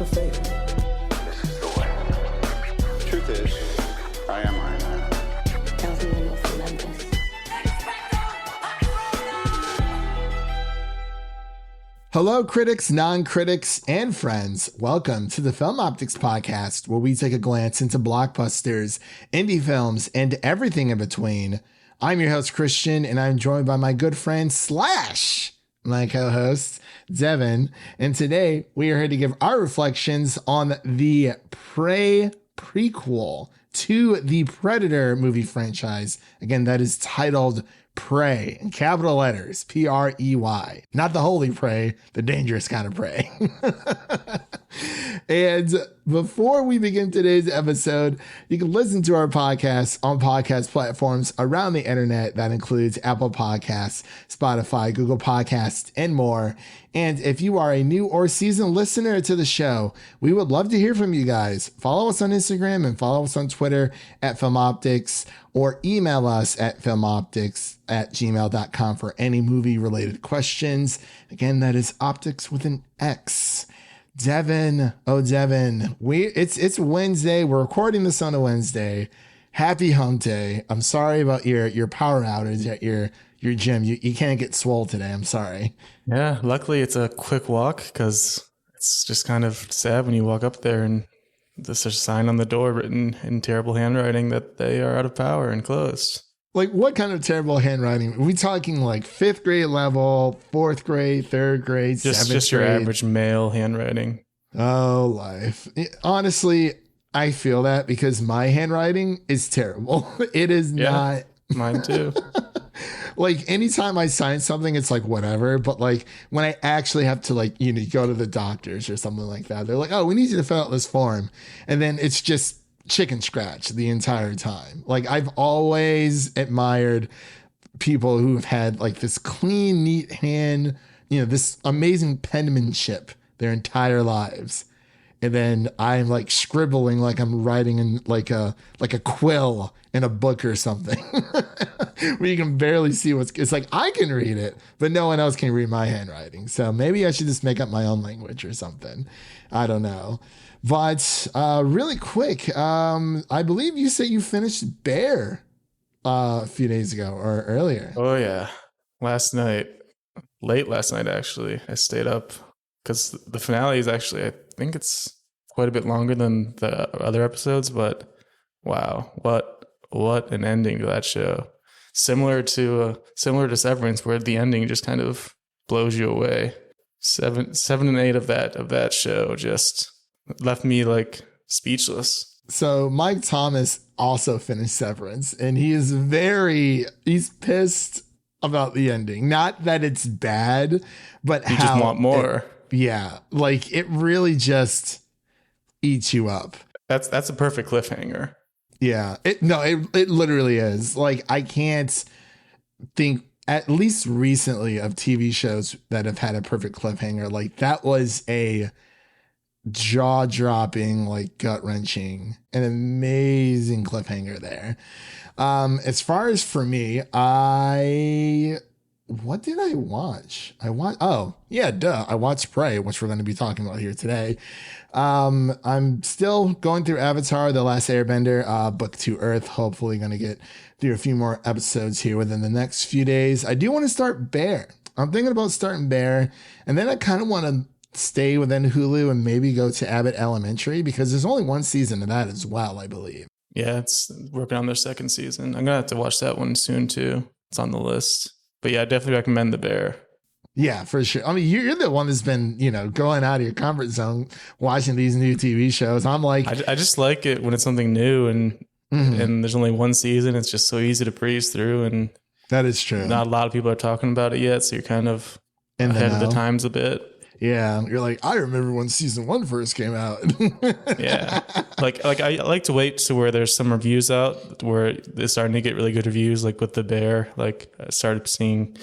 of fate. This is the way. Truth is, I am Iron Man. Tells me when you'll cement this. Hello, critics, non-critics, and friends. Welcome to the Film Optix podcast, where we take a glance into blockbusters, indie films, and everything in between. I'm your host, Christian, and I'm joined by my good friend Slash, my co-host, Devin. And today, we are here to give our reflections on the prequel to the Predator movie franchise. Again, that is titled Prey, in capital letters, Prey, not the holy prey, the dangerous kind of prey. And before we begin today's episode, you can listen to our podcast on podcast platforms around the internet. That includes Apple Podcasts, Spotify, Google Podcasts, and more. And if you are a new or seasoned listener to the show, we would love to hear from you guys. Follow us on Instagram and follow us on Twitter at FilmOptix, or email us at filmoptix@gmail.com for any movie related questions. Again, that is Optix with an X. Devin, it's Wednesday. We're recording this on a Wednesday. Happy hump day. I'm sorry about your power outage at your gym. You can't get swole today. I'm sorry. Yeah, luckily it's a quick walk, because it's just kind of sad when you walk up there and there's a sign on the door written in terrible handwriting that they are out of power and closed. Like, what kind of terrible handwriting? Are we talking like 5th grade level, 4th grade, 3rd grade, 7th grade? Just your average male handwriting. Oh, life. Honestly, I feel that because my handwriting is terrible. It is not. Mine too. Like, anytime I sign something, it's like whatever. But like when I actually have to, like, go to the doctors or something like that, they're like, oh, we need you to fill out this form. And then it's just chicken scratch the entire time. Like, I've always admired people who have had like this clean, neat hand, this amazing penmanship their entire lives. And then I'm like scribbling like I'm writing in like a quill in a book or something where you can barely see it's like I can read it, but no one else can read my handwriting. So maybe I should just make up my own language or something. I don't know. But really quick, I believe you said you finished Bear a few days ago or earlier. Oh, yeah. Late last night, actually. I stayed up because the finale is actually, I think it's quite a bit longer than the other episodes, but wow, what an ending to that show. Similar to Severance, where the ending just kind of blows you away. 7 and 8 of that show just left me like speechless. So Mike Thomas also finished Severance, and he's pissed about the ending. Not that it's bad, but you just want more. Like it really just eats you up. That's a perfect cliffhanger. Yeah, it literally is. Like, I can't think, at least recently, of TV shows that have had a perfect cliffhanger. Like, that was a jaw-dropping, like, gut-wrenching, an amazing cliffhanger there. As far as for me, what did I watch? I watched Prey, which we're going to be talking about here today. I'm still going through Avatar: The Last Airbender, Book to Earth. Hopefully going to get through a few more episodes here within the next few days. I do want to start Bear. I'm thinking about starting Bear, and then I kind of want to stay within Hulu and maybe go to Abbott Elementary, because there's only one season of that as well, I believe. Yeah, it's working on their second season. I'm going to have to watch that one soon too. It's on the list. But yeah, I definitely recommend The Bear. Yeah, for sure. I mean, you're the one that's been, going out of your comfort zone, watching these new TV shows. I'm like, I just like it when it's something new and there's only one season. It's just so easy to breeze through, and that is true. Not a lot of people are talking about it yet, so you're kind of ahead of the times a bit. Yeah, you're like, I remember when season 1 first came out. Yeah, like I like to wait to where there's some reviews out where it's starting to get really good reviews. Like with The Bear, like I started seeing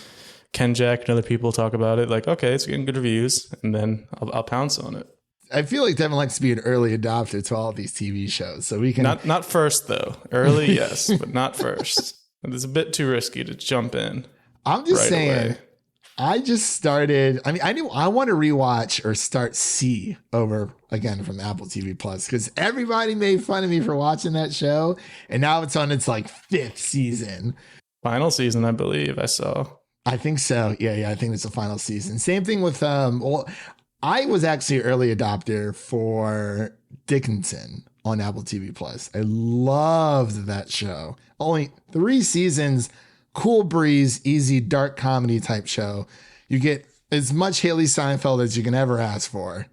Ken Jack and other people talk about it. Like, okay, it's getting good reviews, and then I'll pounce on it. I feel like Devin likes to be an early adopter to all of these TV shows, so we can not first though. Early, yes, but not first. It's a bit too risky to jump in. I'm just saying. Away. I just started. I mean, I want to rewatch or start C over again from Apple TV Plus because everybody made fun of me for watching that show, and now it's on its like 5th season. Final season, I believe I saw. I think so. Yeah. I think it's the final season. Same thing with well, I was actually an early adopter for Dickinson on Apple TV Plus. I loved that show. Only 3 seasons. Cool breeze, easy, dark comedy type show. You get as much Haley Steinfeld as you can ever ask for.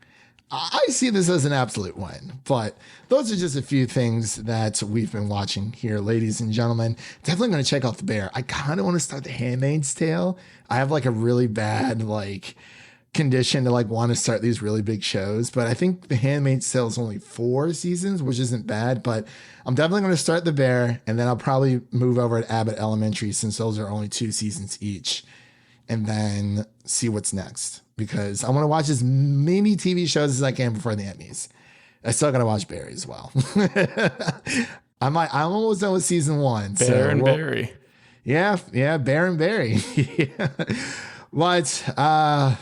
I see this as an absolute win, but those are just a few things that we've been watching here, ladies and gentlemen. Definitely going to check out The Bear. I kind of want to start The Handmaid's Tale. I have like a really bad condition to want to start these really big shows, but I think The Handmaid's Tale is only 4 seasons, which isn't bad, but I'm definitely going to start The Bear, and then I'll probably move over to Abbott Elementary since those are only 2 seasons each, and then see what's next because I want to watch as many TV shows as I can before the Emmys. I still got to watch Barry as well. I'm almost done with season 1. Bear and Barry. Yeah, Bear and Barry. Yeah. But,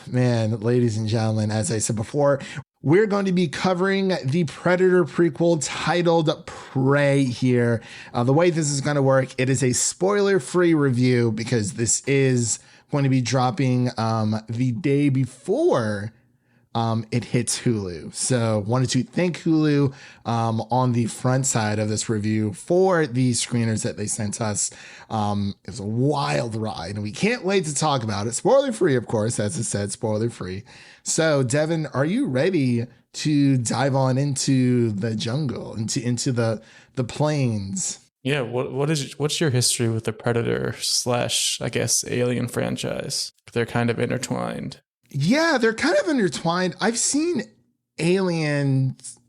man, ladies and gentlemen, as I said before, we're going to be covering the Predator prequel titled Prey here. The way this is going to work, it is a spoiler-free review because this is going to be dropping the day before it hits Hulu. So wanted to thank Hulu on the front side of this review for the screeners that they sent us. It was a wild ride and we can't wait to talk about it. Spoiler free, of course, as it said, spoiler free. So Devin, are you ready to dive on into the jungle, into the plains? Yeah, what's your history with the Predator / I guess Alien franchise? They're kind of intertwined. Yeah, they're kind of intertwined. I've seen Aliens.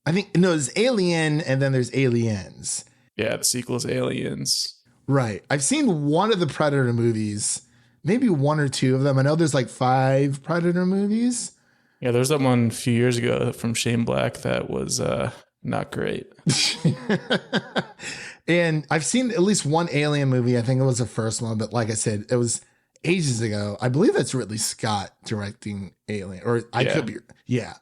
I think, no, there's Alien and then there's Aliens. Yeah, the sequel is Aliens. Right. I've seen one of the Predator movies, maybe 1 or 2 of them. I know there's 5 Predator movies. Yeah, there's that one a few years ago from Shane Black that was not great. And I've seen at least 1 Alien movie. I think it was the first one, but like I said, it was ages ago. I believe that's Ridley Scott directing Alien, or I could be. Yeah.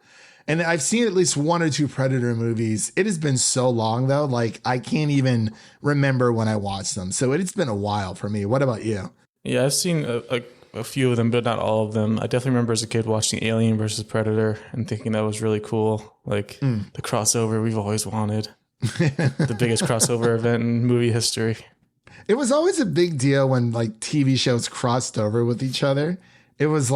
And I've seen at least 1 or 2 Predator movies. It has been so long though. I can't even remember when I watched them. So it's been a while for me. What about you? Yeah, I've seen a few of them, but not all of them. I definitely remember as a kid watching Alien versus Predator and thinking that was really cool. The crossover we've always wanted. The biggest crossover event in movie history. It was always a big deal when TV shows crossed over with each other. It was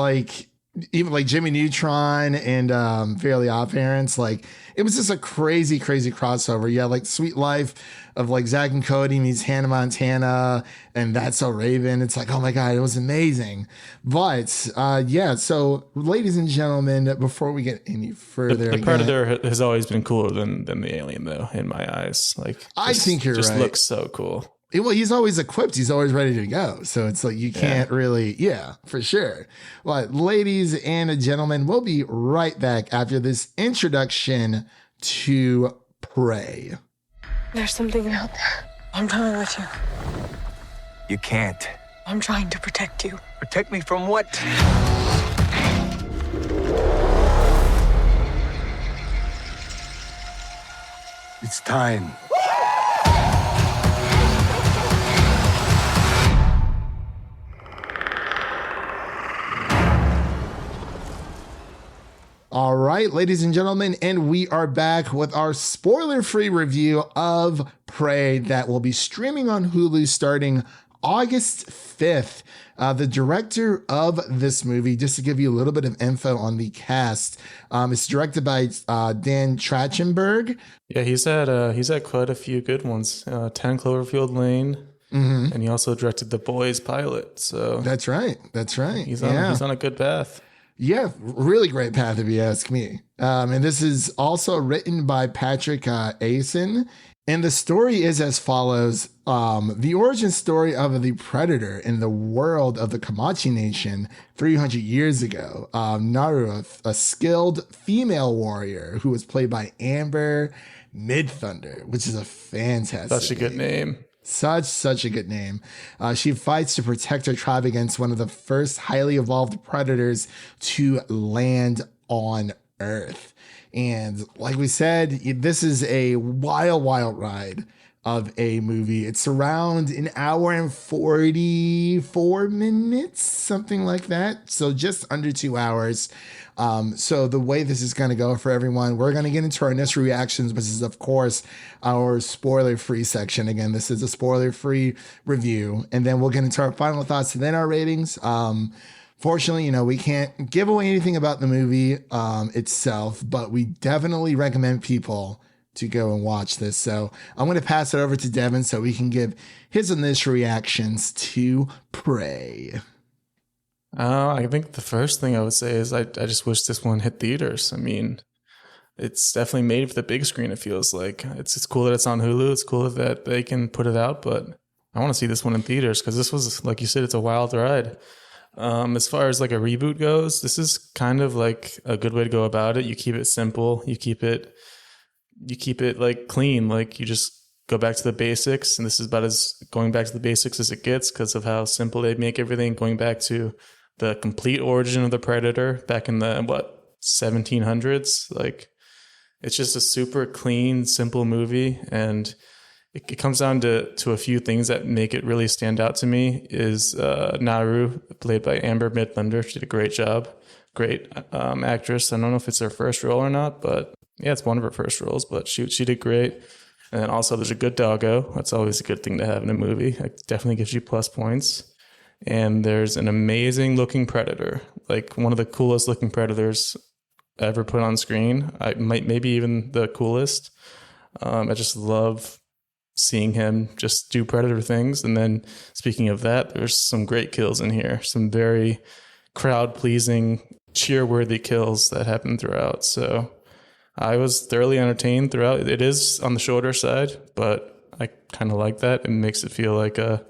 even Jimmy Neutron and Fairly Odd Parents. It was just a crazy crossover. Yeah, Sweet Life of Zack and Cody meets Hannah Montana and That's So Raven. It's oh my God, it was amazing. But yeah, so ladies and gentlemen, before we get any further, the Predator has always been cooler than the Alien, though, in my eyes. I think you're just right. Looks so cool. Well, he's always equipped. He's always ready to go. So it's you can't really, for sure. Well, ladies and gentlemen, we'll be right back after this introduction to Prey. There's something out there. I'm coming with you. You can't. I'm trying to protect you. Protect me from what? It's time. All right, ladies and gentlemen, and we are back with our spoiler-free review of Prey that will be streaming on Hulu starting August 5th. The director of this movie, just to give you a little bit of info on the cast, it's directed by Dan Trachtenberg. Yeah, he's had quite a few good ones. 10 Cloverfield Lane. Mm-hmm. And he also directed The Boys pilot. So That's right. He's on a good path. Yeah, really great path if you ask me. And this is also written by Patrick Aison. And the story is as follows. The origin story of the Predator in the world of the Comanche Nation 300 years ago. Naru, a skilled female warrior who was played by Amber Midthunder, which is a fantastic Such a good name. Such a good name. She fights to protect her tribe against one of the first highly evolved predators to land on Earth. And like we said, this is a wild ride of a movie. It's around an hour and 44 minutes, something like that. So just under 2 hours. So the way this is going to go for everyone, we're going to get into our initial reactions, which is, of course, our spoiler-free section. Again, this is a spoiler-free review. And then we'll get into our final thoughts and then our ratings. Fortunately, we can't give away anything about the movie itself, but we definitely recommend people to go and watch this. So I'm going to pass it over to Devin so we can give his initial reactions to Prey. I think the first thing I would say is I just wish this one hit theaters. I mean, it's definitely made for the big screen, it feels like. It's cool that it's on Hulu. It's cool that they can put it out, but I want to see this one in theaters because this was, like you said, it's a wild ride. As far as like a reboot goes, this is kind of like a good way to go about it. You keep it simple. You keep it like clean. Like you just go back to the basics. And this is about as going back to the basics as it gets because of how simple they make everything. Going back to the complete origin of the Predator back in the 1700s. Like it's just a super clean, simple movie. And it comes down to a few things that make it really stand out to me is Naru, played by Amber Midlander. She did a great job. Great actress. I don't know if it's her first role or not, but yeah, it's one of her first roles, but she did great. And then also there's a good doggo. That's always a good thing to have in a movie. It definitely gives you plus points. And there's an amazing looking predator, like one of the coolest looking predators ever put on screen. Maybe even the coolest. I just love seeing him just do predator things. And then speaking of that, there's some great kills in here. Some very crowd pleasing, cheer-worthy kills that happen throughout. So I was thoroughly entertained throughout. It is on the shorter side, but I kind of like that. It makes it feel like a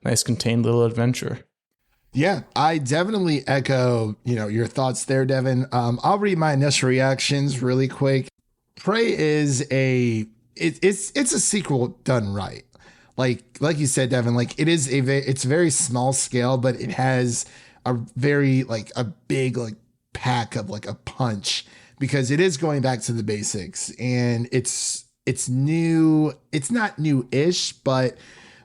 nice contained little adventure. Yeah, I definitely echo, your thoughts there, Devin. I'll read my initial reactions really quick. Prey is it's a sequel done right. Like you said, Devin, like it's very small scale, but it has a very a big pack of a punch because it is going back to the basics and it's new. It's not new-ish, but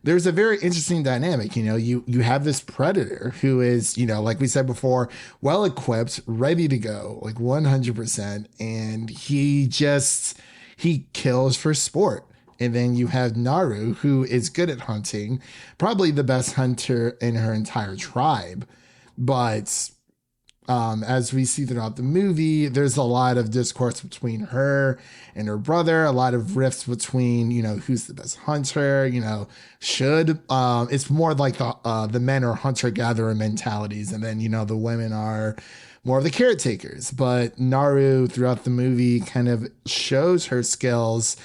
there's a very interesting dynamic. You have this predator who is, like we said before, well equipped, ready to go, 100%. And he kills for sport. And then you have Naru, who is good at hunting, probably the best hunter in her entire tribe. But as we see throughout the movie, there's a lot of discourse between her and her brother, a lot of rifts between, who's the best hunter, it's more like the men are hunter-gatherer mentalities. And then, the women are more of the caretakers. But Naru throughout the movie kind of shows her skills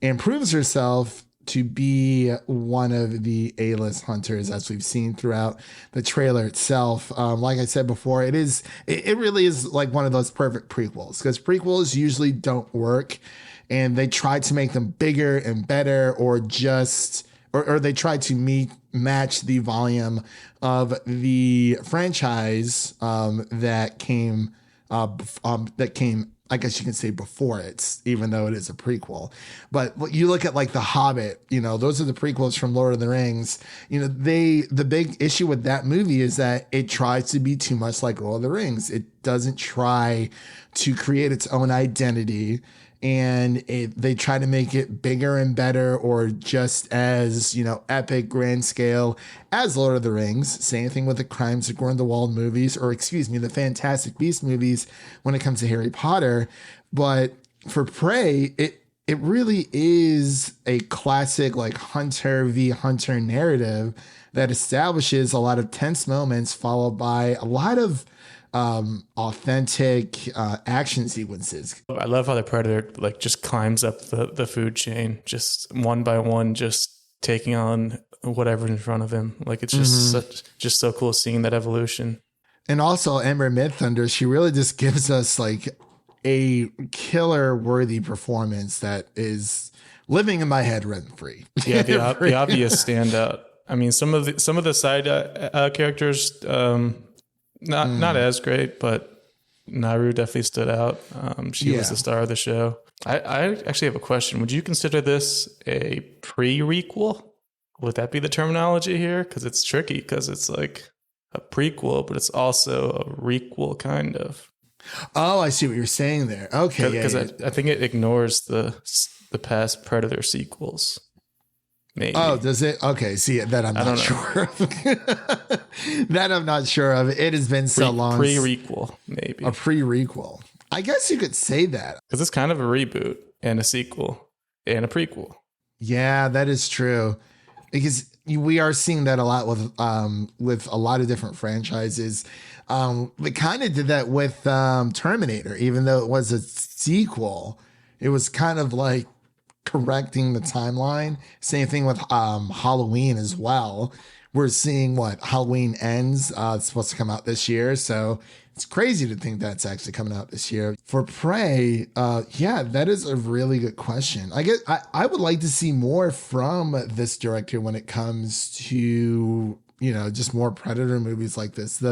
and proves herself to be one of the A-list hunters, as we've seen throughout the trailer itself. Like I said before, it really is like one of those perfect prequels, because prequels usually don't work and they try to make them bigger and better, or they try to match the volume of the franchise that came, I guess you can say, before it, even though it is a prequel. But you look at The Hobbit, those are the prequels from Lord of the Rings. The big issue with that movie is that it tries to be too much like Lord of the Rings. It doesn't try to create its own identity, and they try to make it bigger and better, or just as, epic, grand scale as Lord of the Rings. Same thing with the Crimes of Grindelwald movies, or the Fantastic Beasts movies when it comes to Harry Potter. But for Prey, it really is a classic hunter v hunter narrative that establishes a lot of tense moments, followed by a lot of authentic action sequences. I love how the predator just climbs up the food chain, just one by one, just taking on whatever in front of him. It's just so cool seeing that evolution. And also Amber Midthunder, she really just gives us a killer worthy performance that is living in my head rent free. Yeah, the obvious standout. I mean, some of the side characters, not as great, but Naru definitely stood out. She was the star of the show. I actually have a question. Would you consider this a pre-requel? Would that be the terminology here? Because it's tricky, because it's like a prequel, but it's also a requel, kind of. Oh, I see what you're saying there. Okay, Because I think it ignores the past Predator sequels. Maybe. Oh, does it? Okay, see, that I'm not sure of. That I'm not sure of. It has been so long. Pre-requel, maybe. A pre-requel. I guess you could say that. Because it's kind of a reboot and a sequel and a prequel. Yeah, that is true. Because we are seeing that a lot with a lot of different franchises. They kind of did that with Terminator, even though it was a sequel. It was kind of like correcting the timeline. Same thing with Halloween as well. We're seeing what Halloween Ends. It's supposed to come out this year, so it's crazy to think that's actually coming out this year. For Prey, yeah, that is a really good question. I guess I would like to see more from this director when it comes to, you know, just more Predator movies like this.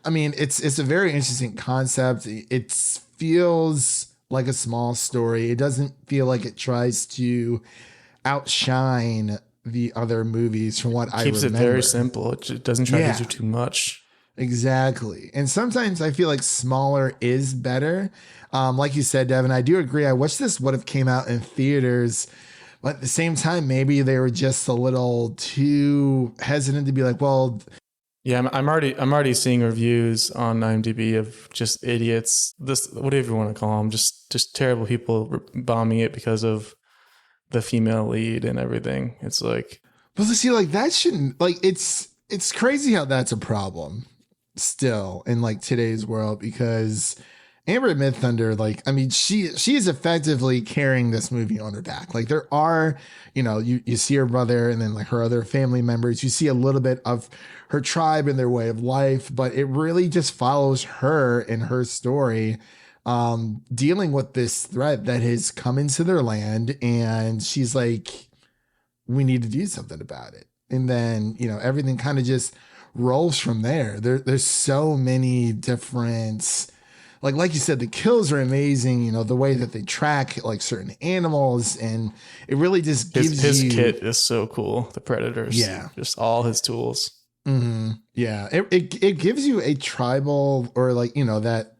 I mean, it's a very interesting concept. It feels like a small story. It doesn't feel like it tries to outshine the other movies from what I remember. Keeps it very simple. It doesn't try to do too much. Exactly. And sometimes I feel like smaller is better. Like you said, Devin, I do agree. I wish this would have came out in theaters, but at the same time, maybe they were just a little too hesitant to be like, well, yeah, I'm already seeing reviews on IMDb of just idiots, whatever you want to call them, just terrible people bombing it because of the female lead and everything. It's like, but see, like that shouldn't, like, it's crazy how that's a problem still in like today's world, because Amber Midthunder, like, I mean, she is effectively carrying this movie on her back. Like, there are, you know, you see her brother and then like her other family members. You see a little bit of her tribe and their way of life, but it really just follows her and her story, dealing with this threat that has come into their land. And she's like, we need to do something about it. And then, you know, everything kind of just rolls from there. There's so many different, like you said, the kills are amazing. You know, the way that they track like certain animals, and it really just gives his kit is so cool. The Predators, yeah, just all his tools. Mm-hmm. Yeah, it gives you a tribal, or like, you know, that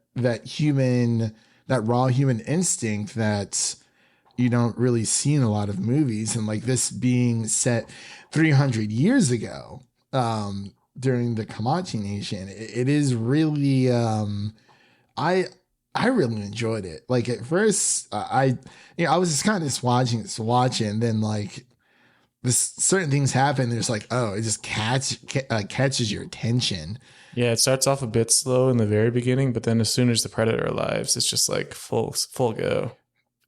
raw human instinct that you don't really see in a lot of movies. And like this being set 300 years ago, during the Comanche Nation, it is really, I really enjoyed it. Like at first, I was just kind of watching, then like certain things happen. There's like, oh, it just catches your attention. Yeah, it starts off a bit slow in the very beginning, but then as soon as the Predator arrives, it's just like full go.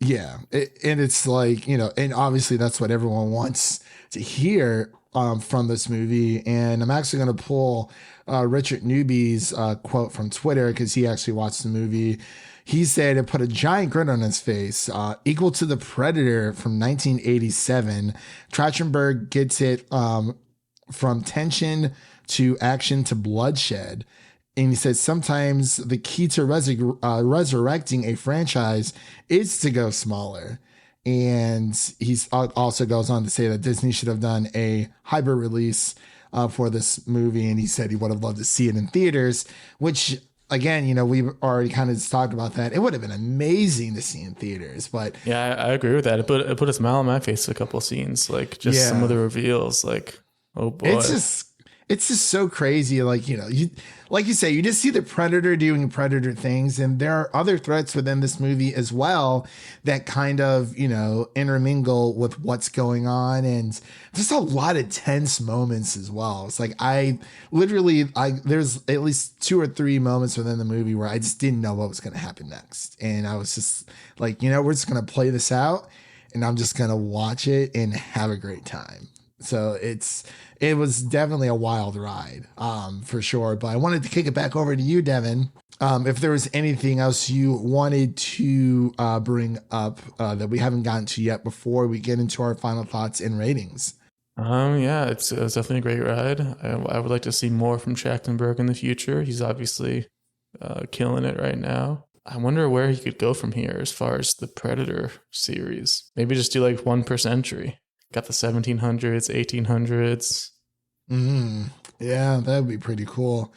Yeah, and it's like, you know, and obviously that's what everyone wants to hear from this movie. And I'm actually going to pull Richard Newby's quote from Twitter, because he actually watched the movie. He said it put a giant grin on his face, equal to The Predator from 1987. Trachtenberg gets it from tension to action to bloodshed. And he said sometimes the key to resurrecting a franchise is to go smaller. And he's also goes on to say that Disney should have done a hybrid release for this movie. And he said he would have loved to see it in theaters, which, again, you know, we've already kind of talked about that. It would have been amazing to see in theaters, but yeah, I agree with that. It put a smile on my face a couple of scenes, like just some of the reveals, like, oh boy. It's just so crazy. Like, you know, like you say, you just see the Predator doing Predator things, and there are other threats within this movie as well that kind of, you know, intermingle with what's going on. And there's a lot of tense moments as well. It's like, there's at least 2 or 3 moments within the movie where I just didn't know what was going to happen next. And I was just like, you know, we're just going to play this out, and I'm just going to watch it and have a great time. So it was definitely a wild ride, for sure. But I wanted to kick it back over to you, Devin. If there was anything else you wanted to bring up that we haven't gotten to yet before we get into our final thoughts and ratings. Yeah, it was definitely a great ride. I would like to see more from Trachtenberg in the future. He's obviously killing it right now. I wonder where he could go from here as far as the Predator series. Maybe just do like one per century. Got the 1700s, 1800s. Yeah, that would be pretty cool.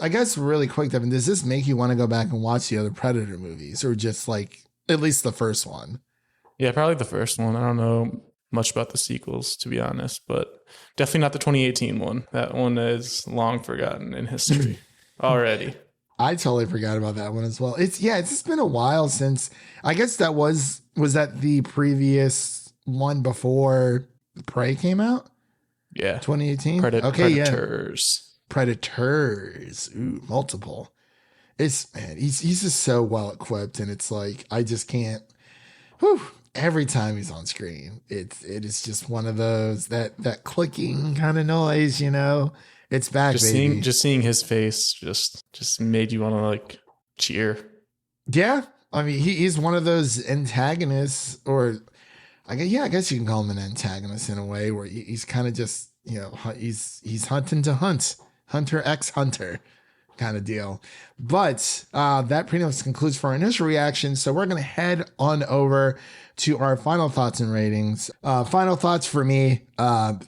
I guess really quick, Devin, does this make you want to go back and watch the other Predator movies, or just like at least the first one? Yeah, probably the first one. I don't know much about the sequels, to be honest, but definitely not the 2018 one. That one is long forgotten in history already. I totally forgot about that one as well. It's just been a while since. I guess that was that the previous one before Prey came out? Yeah, 2018. Predators. Yeah. Predators. Ooh, multiple. He's just so well equipped, and it's like I just can't. Whew, every time he's on screen, it is just one of those that clicking kind of noise, you know. It's back, baby. Seeing his face just made you want to like cheer. Yeah, I mean he's one of those antagonists, or I guess you can call him an antagonist in a way, where he's kind of just, you know, he's hunting to hunt. Hunter x Hunter kind of deal. But that pretty much concludes for our initial reaction. So we're going to head on over to our final thoughts and ratings. Final thoughts for me.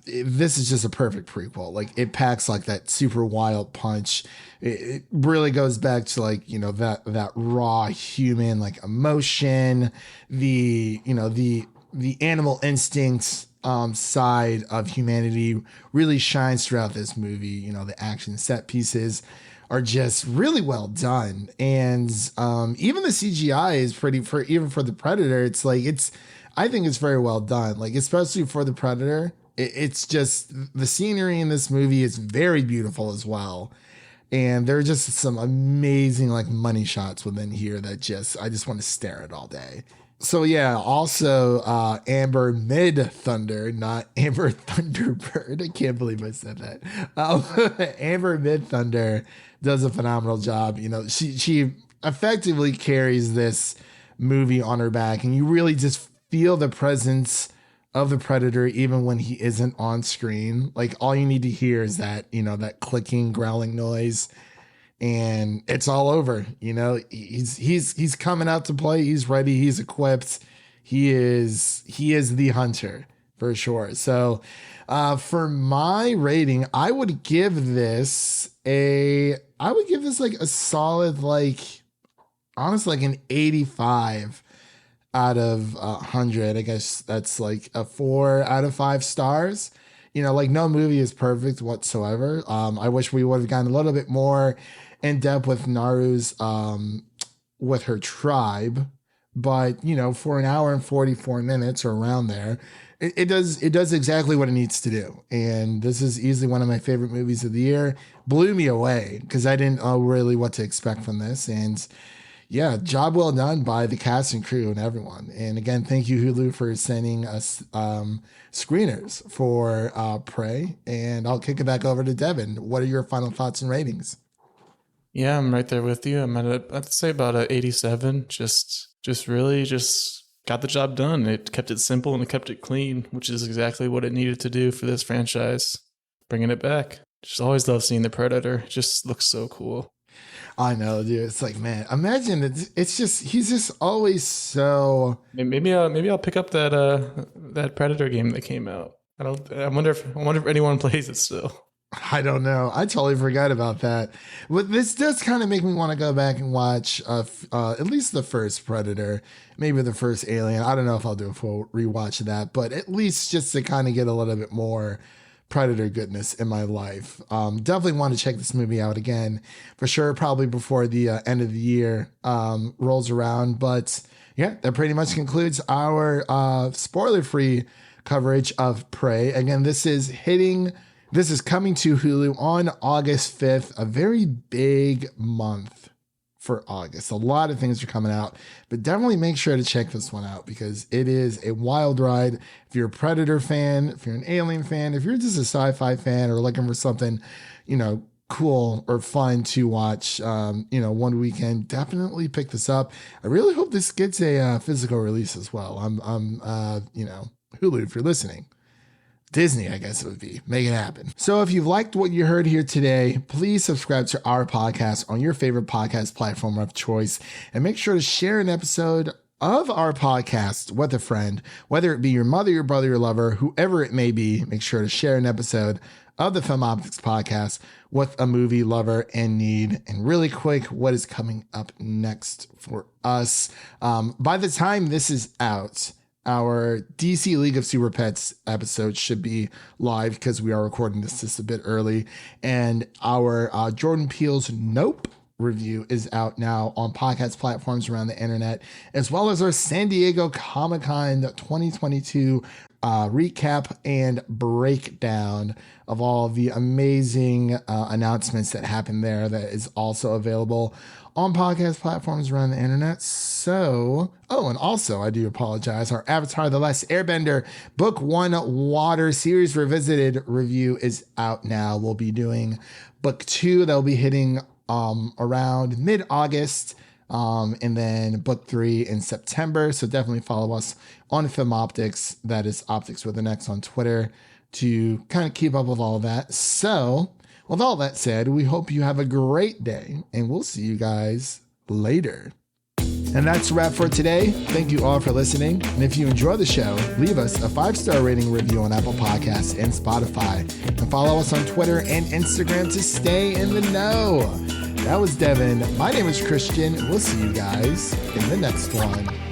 This is just a perfect prequel. Like it packs like that super wild punch. It really goes back to like, you know, that raw human like emotion, the animal instincts side of humanity really shines throughout this movie. You know, the action set pieces are just really well done, and even the CGI is pretty even for the Predator. I think it's very well done. Like especially for the Predator, it's just the scenery in this movie is very beautiful as well. And there are just some amazing like money shots within here that I just want to stare at all day. So yeah, also Amber Mid Thunder, not Amber Thunderbird. I can't believe I said that. Amber Mid Thunder does a phenomenal job. You know, she effectively carries this movie on her back, and you really just feel the presence of the Predator even when he isn't on screen. Like all you need to hear is that, you know, that clicking, growling noise. And it's all over, you know, he's coming out to play. He's ready. He's equipped. He is the hunter for sure. So for my rating, I would give this like a solid, like honestly, like an 85 out of 100. I guess that's like a 4 out of 5 stars. You know, like no movie is perfect whatsoever. I wish we would have gotten a little bit more in depth with Naru's with her tribe, but you know, for an hour and 44 minutes or around there, it does exactly what it needs to do. And this is easily one of my favorite movies of the year. Blew me away because I didn't know really what to expect from this. And yeah, job well done by the cast and crew and everyone. And again, thank you Hulu for sending us screeners for Prey. And I'll kick it back over to Devin. What are your final thoughts and ratings? Yeah, I'm right there with you. I'd say about a 87. Just really got the job done. It kept it simple and it kept it clean, which is exactly what it needed to do for this franchise. Bringing it back. Just always love seeing the Predator. It just looks so cool. I know, dude. It's like, man, imagine it's just he's just always so. Maybe I'll pick up that Predator game that came out. I wonder if anyone plays it still. I don't know. I totally forgot about that. But this does kind of make me want to go back and watch at least the first Predator, maybe the first Alien. I don't know if I'll do a full rewatch of that, but at least just to kind of get a little bit more Predator goodness in my life. Definitely want to check this movie out again for sure, probably before the end of the year rolls around. But yeah, that pretty much concludes our spoiler-free coverage of Prey. Again, this is coming to Hulu on August 5th, a very big month for August. A lot of things are coming out, but definitely make sure to check this one out because it is a wild ride. If you're a Predator fan, if you're an Alien fan, if you're just a sci-fi fan or looking for something, you know, cool or fun to watch, one weekend, definitely pick this up. I really hope this gets a physical release as well. I'm Hulu, if you're listening. Disney, I guess it would be. Make it happen. So if you've liked what you heard here today, please subscribe to our podcast on your favorite podcast platform of choice, and make sure to share an episode of our podcast with a friend, whether it be your mother, your brother, your lover, whoever it may be. Make sure to share an episode of the Film Optix podcast with a movie lover in need. And really quick, what is coming up next for us? By the time this is out, our DC League of Super Pets episode should be live, because we are recording this just a bit early. And our Jordan Peele's Nope review is out now on podcast platforms around the internet, as well as our San Diego Comic-Con 2022 recap and breakdown of all the amazing announcements that happened there. That is also available on podcast platforms around the internet. So, and also I do apologize, our Avatar: The Last Airbender Book 1 Water Series Revisited review is out now. We'll be doing Book 2. That'll be hitting around mid-August, and then Book 3 in September. So definitely follow us on Film Optix. That is Optix with an X on Twitter, to kind of keep up with all of that. So with all that said, we hope you have a great day, and we'll see you guys later. And that's a wrap for today. Thank you all for listening. And if you enjoy the show, leave us a 5-star rating review on Apple Podcasts and Spotify. And follow us on Twitter and Instagram to stay in the know. That was Devin. My name is Christian. We'll see you guys in the next one.